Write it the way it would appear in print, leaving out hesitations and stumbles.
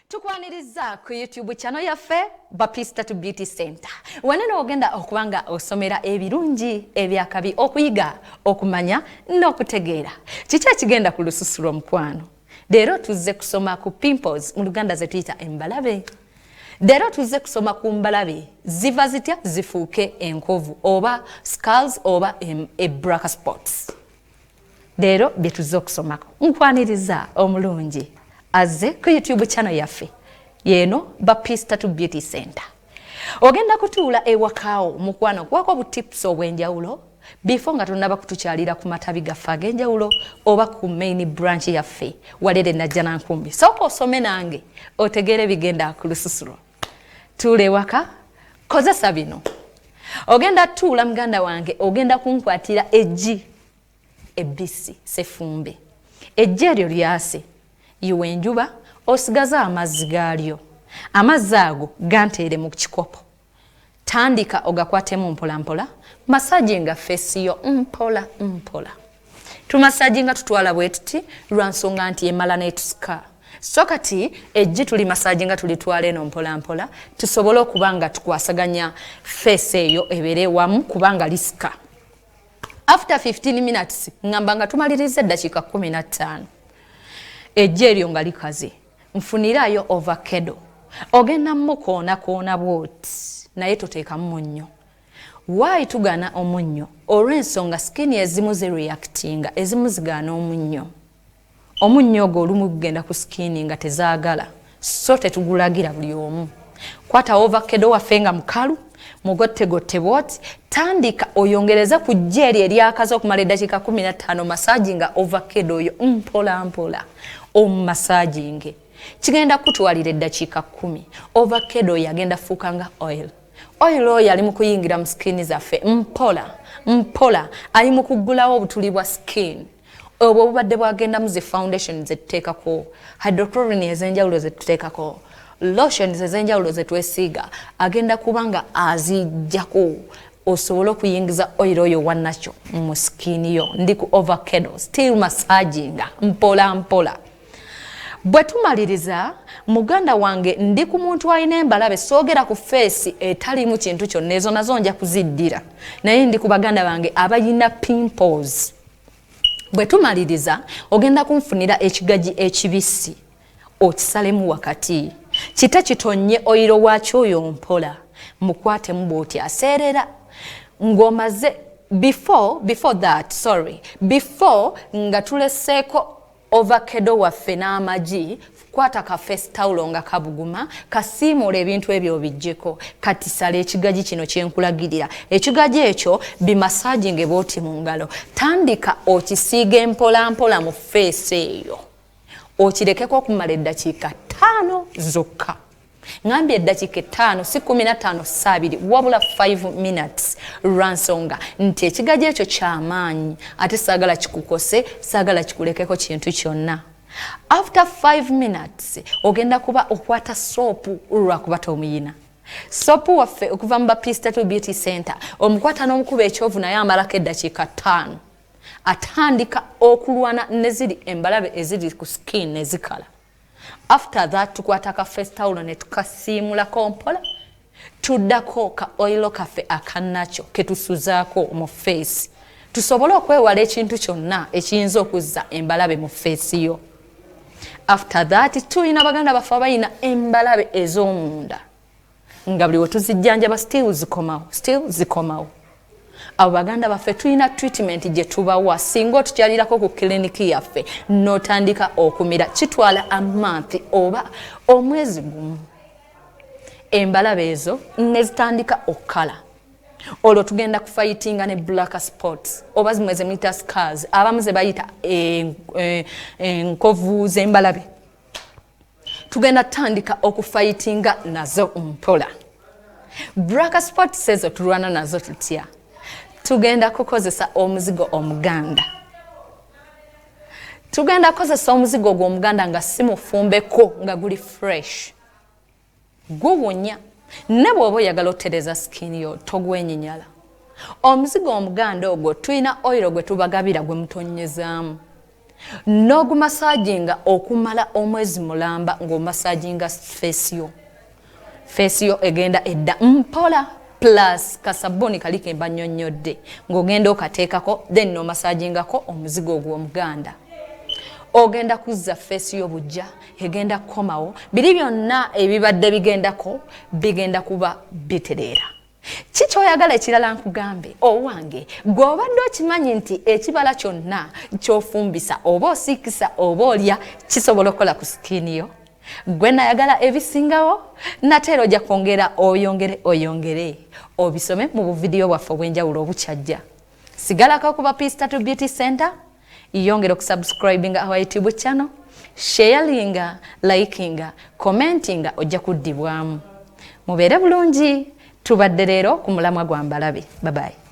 Tukwaniriza ku YouTube channel yaffe Bapista to Beauty Center. Wanene ogenda okubanga osomera ebirungi ebyakabi okuyiga okumanya n'okutegeera. Kiki ekigenda ku lususu lw'omukwano? Leero tuzze kusoma ku pimples mu Luganda ze tuyita embalabe. Leero tuzze kusoma ku mbalabe ziva zitya zifuuke enkovu oba scars oba black spots. Leero bye tuzze okusomako. Nkwaniriza omulungi azze ku YouTube channel yaffe yeno Bapista to Beauty Center. Ogenda kutuula ewakaawo mukwano kwako bu tips obwenjawulo before nga tunaba kutukyalira ku matabi gaffe ag'enjawulo oba ku main branch yaffe walere najja nankumbi. Sooka osome nange otegeere bigenda ku lususulo. Tuula ewaka kozesa bino. Ogenda tuula muganda wange ogenda kunkwatira eggi ebbisi sefumbe. Eggi eryo lyase yiwe enjuba osigaza amazzi gaalyo. Amazzi ago ganteere mu kikopo. Tandika ogakwatemu mpola mpola. Masajinga face yo mpola mpola. Tumasajinga tutwala bwetuti lwa nsonga nti emala netusika. So kati eggi tuli masajinga tulitwala eno mpola mpola tusobole okubanga tukwasaganya face eyo ebere wamu kubanga lisika. After 15 minutes ngambanga tumaliriza dakika 15. Eggi eryo nga likaze nfunirayo avocado ogenda mukoona koona bwoti naye toteekamu munnyo. Why tugana omunnyo? Olw'ensonga skin ezimu zireactinga ezimu zigaana omunnyo. Omunnyo ogwo olumu gugenda ku skin nga tezaagala so tetugulagira buli omu. Kwata avocado waffe nga mukalu mugotte bwoti tandika oyongereza ku ggi eryakaza okumala eddakiika 15 masajinga avocado oyo mpola mpola omumasajinge kigenda kutwalira eddakiika 10. Avocado yagenda fuuka nga oil. Oil oyo ali mu kuyingira mu skin zaffe mpola mpola ali mu kuggulawo obutuli bwa skin obwo bubadde bwagenda mu zi foundation zetuteekako hydrochlorine ez'enjawulo zetuteekako lotions ez'enjawulo zetwesiiga agenda kubanga azijjako osobola okuyingiza oil oyo wannakyo mu skin yo. Ndi ku avocado still massaginga mpola mpola. Bwe tumaliriza muganda wange ndi ku muntu alina embalabe soogera ku face etalimu kintu kyonna ezo nazo nja kuziddira naye ndi ku baganda bange abalina pimples. Bwe tumaliriza ogenda kunfunira ekigaji ekibisi okisalemu wakati kita kitonye oyiro wakyo oyo mpola mukwatemu bw'oti aseerera ng'omaze before nga tuleseeko avocado waffe n'amagi kwata ka face towel nga kabuguma kasiimula ebintu ebyo bijjeko kati sala ekigaji kino kyenkulagirira ekigaji ekyo bimasajinge bw'oti mu ngalo tandika okisiige mpola mpola mu face eyo okirekeko okumala eddakiika 5 zokka. Ngambye eddakiika 5 si 15 sabiri wabula 5 minutes lwansonga nti ekigaji ekyo kyamaanyi ate saagala kikukose saagala kikulekeko kintu kyonna. After 5 minutes ogenda kuba okwata soapu lwakuba tomuyina. Soapu waffe okuva mu Bapista to Beauty Center omukwata n'omukuba ekyovu naye amalako eddakiika 5 atandika okulwana neziri embalabe eziri ku skin ezikala. After that tukwata ka face towel ne tukasiimulako mpola tuddako ka oil kaffe akannakyo ketusuzaako mu face tusobole okwewala ekintu kyonna ekiyinza okuzza embalabe mu face yo. After that tuyina baganda baffe abayina embalabe ez'omunda nga buli we tuzijjanjaba still zikomawo. Abo baganda baffe tuyina treatment gye tubawa singa otukyalirako ku kliniki yaffe n'otandika okumira kitwala a month oba omwezi gumu. Embalabe ezo ne zitandika okukala olwo tugenda kufightinga ne black spots oba zimwe ze muyita scars abamu ze bayita enkovu z'embalabe tugenda tandika okufightinga nazo mpola. Black spots ezo tulwana nazo tutya? Tugenda kukozesa omuzigo omuganda. Tugenda kukozesa omuzigo gw'omuganda nga si mufumbeko nga guli fresh. Guwonya. Ne bw'oba oyagala otereza skin yo togwenyinyala. Omuzigo omuganda ogwo tuyina oil gwe tubagabira gwe mutonyezaamu. n'ogumasaginga okumala omwezi mulamba ng'omasaginga face yo egenda edda mpola plus kasabuni kali kemba nnyonnyodde ng'ogenda okateekako then n'omasagingako omuzigo ogw'omuganda ogenda kuzza face yo bujja egenda kukomawo biri byonna ebibadde bigenda kuba bitereera. Kiki oyagala ekirala nkugambe owange gw'obadde okimanyi nti ekibala kyonna ky'ofumbisa oba osiikisa oba olya kisobola okukola ku skin yo gwe nayagala ebisingawo nate ojja kwongera oyongere obisome mu buvidiyo bwaffe obw'enjawulo obukyajja. Sigalako kuba Pista Beauty Center yongera okusubscribinga our YouTube channel, sharinga, likinga, commentinga ojja kuddibwamu. Mubeere bulungi. Tubadde leero ku mulamwa gwa Mbalabe. Bye bye.